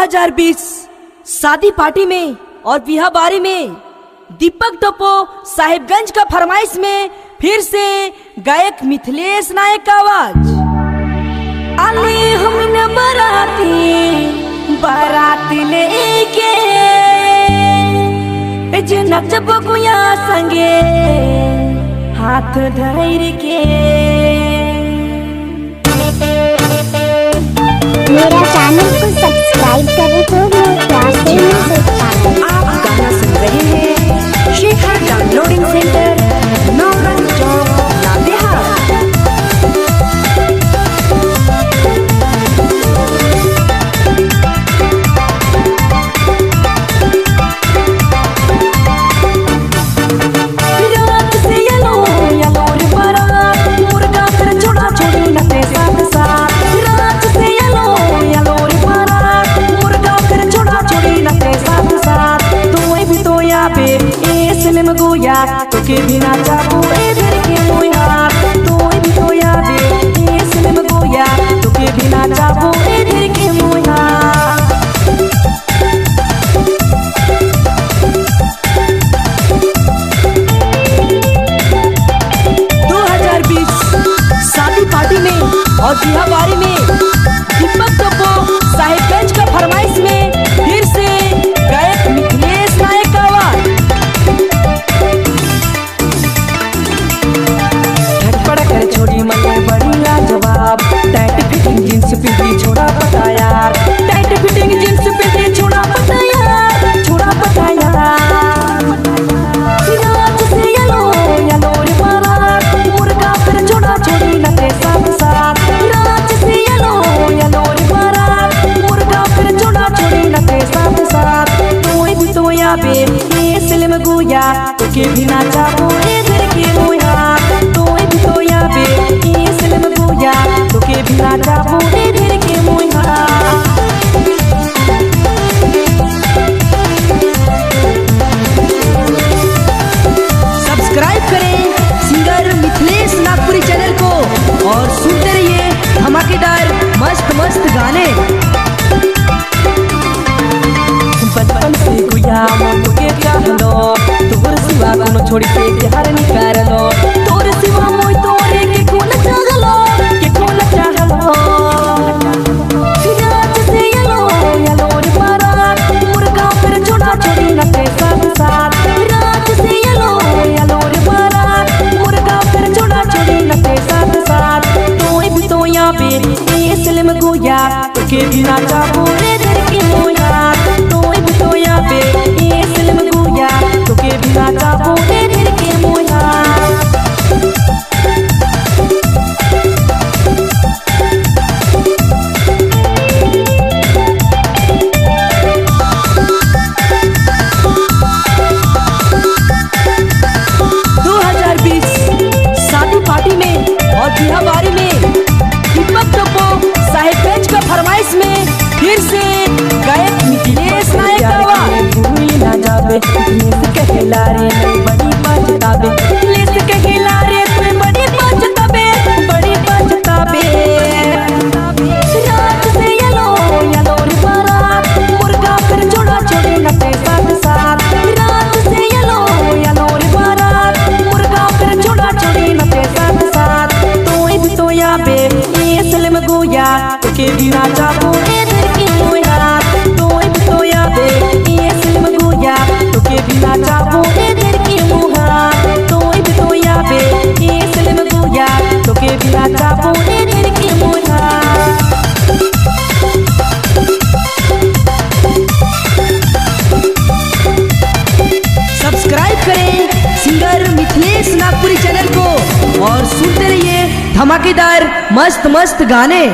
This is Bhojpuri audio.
2020 शादी पार्टी में और बिहा बारी में दीपक टोपो साहिबगंज का फरमाइश में फिर से गायक मिथिलेश नायक का आवाज। आले हमने बाराती लेके नचब गुया संगे हाथ धैर के। मेरा चैनल को सब्सक्राइब करें तो मैं प्यार से आप गाना सुन रहे हैं शेखर डाउनलोडिंग सेंटर नौरंग चौक लातेहार। 'तो के बिना चाबू इधर के मोया तो भी तो याद है इसमें गोया तो के बिना चाबू इधर के मोया। 2020 शादी पार्टी में और बिहा बारी में दीपक टोपो साहिबगंज का फरमाइश में फिर से गायक मिथिलेश नायक का आवाज। छोड़ी मन बड़ी लाजवाब टाइट फिटिंग जींस पहनी छोड़ा पता यार टाइट फिटिंग जींस पहनी छोड़ा पता यार छोड़ा पता यार। रात से येलो येलो रे बारात मुर्गा फिर छोड़ा छोड़ी नटे साथ साथ। रात से येलो येलो रे बारात मुर्गा फिर छोड़ा छोड़ी नटे साथ साथ। तोय भी तो याबे ये सिलम गोया तो के भी ना चाहो इधर के मोया तोय भी तो याबे ये सिलम गोया तो के भी ना चाहो इधर के मोया। सब्सक्राइब करें सिंगर मिथिलेश नागपुरी चैनल को और सुनते रहिए धमाकेदार मस्त मस्त गाने। बचपन से गुया मन के चाहलो तोर सिवा कोनो छोड़ी के प्यार निकाल लो तोर सिवा मोय तोरे के कोन चाहलो के कोन चाहलो। रात से येलो येलो रे बारात मुर्गा फिर छोड़ा छोड़ी नटे साथ साथ। रात से येलो येलो रे बारात मुर्गा फिर छोड़ा छोड़ी नटे साथ साथ। तोय भी तो याबे ये सिलम गोया तो के बिना चाहो इधर के मोया तोय भी तो याबे ये सिलम गोया तो के बिना चाहो इधर के मोया। शादी पार्टी में और बिहा बारी में दीपक टोपो साहिबगंज का फरमाइश में फिर से गायक मिथिलेश नायक का आवाज। भूल ना जावे मिथिलेश कहला रे बड़ी पछतावे मिथिलेश कहला रे तू बड़ी पछतावे बड़ी पछतावे। रात से येलो येलो रे बारात मुर्गा फिर छोड़ा छोड़ी नटे साथ साथ। रात से येलो येलो रे बारात मुर्गा फिर छोड़ा छोड़ी नटे साथ साथ। तोय भी तो याबे ये सिलम गोया तो के बिना चाहो इधर के मोया तोय भी तो याबे ये सिलम गोया तो के बिना चाहो इधर के मोया तोय भी तो याबे ये सिलम गोया तो के बिना चाहो इधर के मोया। सब्सक्राइब करें सिंगर मिथिलेश नागपुरी चैनल को और सुनते रहिए धमाकेदार मस्त मस्त गाने।